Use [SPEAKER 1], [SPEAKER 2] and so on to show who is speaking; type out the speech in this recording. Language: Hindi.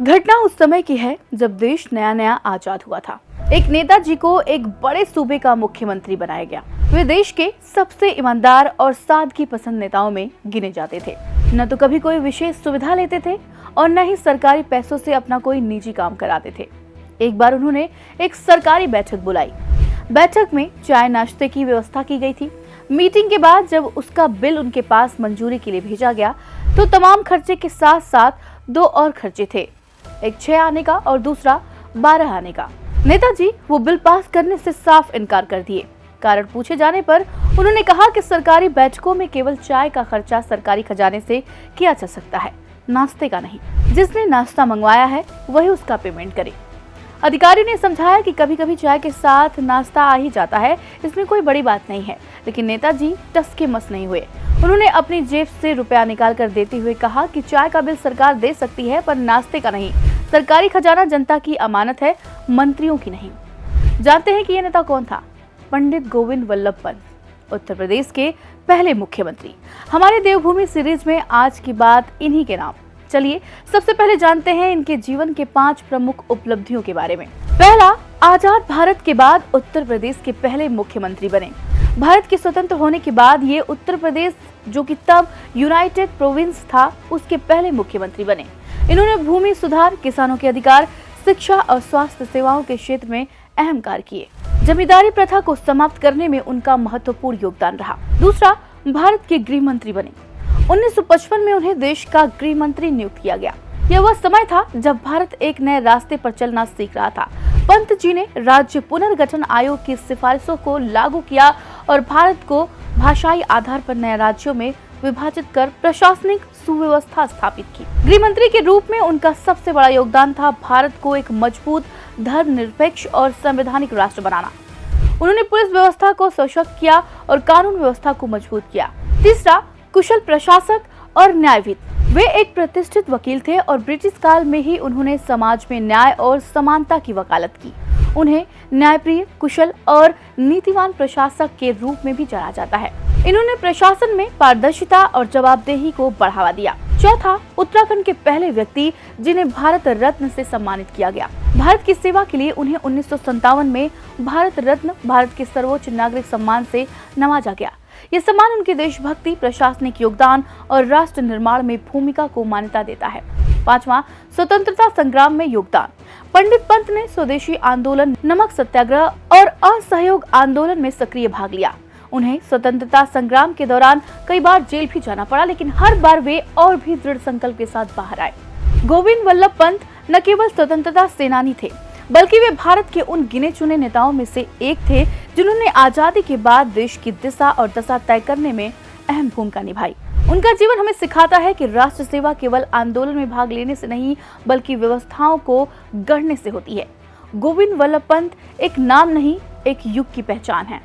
[SPEAKER 1] घटना उस समय की है जब देश नया नया आजाद हुआ था। एक नेताजी को एक बड़े सूबे का मुख्यमंत्री बनाया गया। वे देश के सबसे ईमानदार और सादगी पसंद नेताओं में गिने जाते थे। न तो कभी कोई विशेष सुविधा लेते थे और न ही सरकारी पैसों से अपना कोई निजी काम कराते थे। एक बार उन्होंने एक सरकारी बैठक बुलाई। बैठक में चाय नाश्ते की व्यवस्था की गई थी। मीटिंग के बाद जब उसका बिल उनके पास मंजूरी के लिए भेजा गया तो तमाम खर्चे के साथ साथ दो और खर्चे थे, एक 6 आने का और दूसरा 12 आने का। नेताजी वो बिल पास करने से साफ इनकार कर दिए। कारण पूछे जाने पर उन्होंने कहा कि सरकारी बैठकों में केवल चाय का खर्चा सरकारी खजाने से किया जा सकता है, नाश्ते का नहीं। जिसने नाश्ता मंगवाया है वही उसका पेमेंट करे। अधिकारी ने समझाया कि कभी कभी चाय के साथ नाश्ता आ ही जाता है, इसमें कोई बड़ी बात नहीं है। लेकिन नेताजी टस के मस नहीं हुए। उन्होंने अपनी जेब से रुपया निकाल कर देते हुए कहा कि चाय का बिल सरकार दे सकती है पर नाश्ते का नहीं। सरकारी खजाना जनता की अमानत है, मंत्रियों की नहीं। जानते हैं कि ये नेता कौन था? पंडित गोविंद वल्लभ पंत, उत्तर प्रदेश के पहले मुख्यमंत्री। हमारे देवभूमि सीरीज में आज की बात इन्हीं के नाम। चलिए सबसे पहले जानते हैं इनके जीवन के 5 प्रमुख उपलब्धियों के बारे में। पहला, आजाद भारत के बाद उत्तर प्रदेश के पहले मुख्यमंत्री बने। भारत के स्वतंत्र होने के बाद ये उत्तर प्रदेश, जो कि तब यूनाइटेड प्रोविंस था, उसके पहले मुख्यमंत्री बने। इन्होंने भूमि सुधार, किसानों के अधिकार, शिक्षा और स्वास्थ्य सेवाओं के क्षेत्र में अहम कार्य किए। जमींदारी प्रथा को समाप्त करने में उनका महत्वपूर्ण योगदान रहा। दूसरा, भारत के गृह मंत्री बने। 1955 में उन्हें देश का गृह मंत्री नियुक्त किया गया। यह वह समय था जब भारत एक नए रास्ते पर चलना सीख रहा था। पंत जी ने राज्य पुनर्गठन आयोग की सिफारिशों को लागू किया और भारत को भाषाई आधार पर नए राज्यों में विभाजित कर प्रशासनिक सुव्यवस्था स्थापित की। गृह मंत्री के रूप में उनका सबसे बड़ा योगदान था भारत को एक मजबूत, धर्मनिरपेक्ष और संवैधानिक राष्ट्र बनाना। उन्होंने पुलिस व्यवस्था को सशक्त किया और कानून व्यवस्था को मजबूत किया। तीसरा, कुशल प्रशासक और न्यायविद। वे एक प्रतिष्ठित वकील थे और ब्रिटिश काल में ही उन्होंने समाज में न्याय और समानता की वकालत की। उन्हें न्यायप्रिय, कुशल और नीतिवान प्रशासक के रूप में भी जाना जाता है। इन्होंने प्रशासन में पारदर्शिता और जवाबदेही को बढ़ावा दिया। चौथा, उत्तराखंड के पहले व्यक्ति जिन्हें भारत रत्न से सम्मानित किया गया। भारत की सेवा के लिए उन्हें 1957 में भारत रत्न, भारत के सर्वोच्च नागरिक सम्मान से नवाजा गया। यह सम्मान उनकी देशभक्ति, प्रशासनिक योगदान और राष्ट्र निर्माण में भूमिका को मान्यता देता है। पांचवां, स्वतंत्रता संग्राम में योगदान। पंडित पंत ने स्वदेशी आंदोलन, नमक सत्याग्रह और असहयोग आंदोलन में सक्रिय भाग लिया। उन्हें स्वतंत्रता संग्राम के दौरान कई बार जेल भी जाना पड़ा, लेकिन हर बार वे और भी दृढ़ संकल्प के साथ बाहर आए। गोविंद वल्लभ पंत न केवल स्वतंत्रता सेनानी थे, बल्कि वे भारत के उन गिने चुने नेताओं में से एक थे जिन्होंने आजादी के बाद देश की दिशा और दशा तय करने में अहम भूमिका निभाई। उनका जीवन हमें सिखाता है कि राष्ट्र सेवा केवल आंदोलन में भाग लेने से नहीं, बल्कि व्यवस्थाओं को गढ़ने से होती है। गोविंद वल्लभ पंत एक नाम नहीं, एक युग की पहचान है।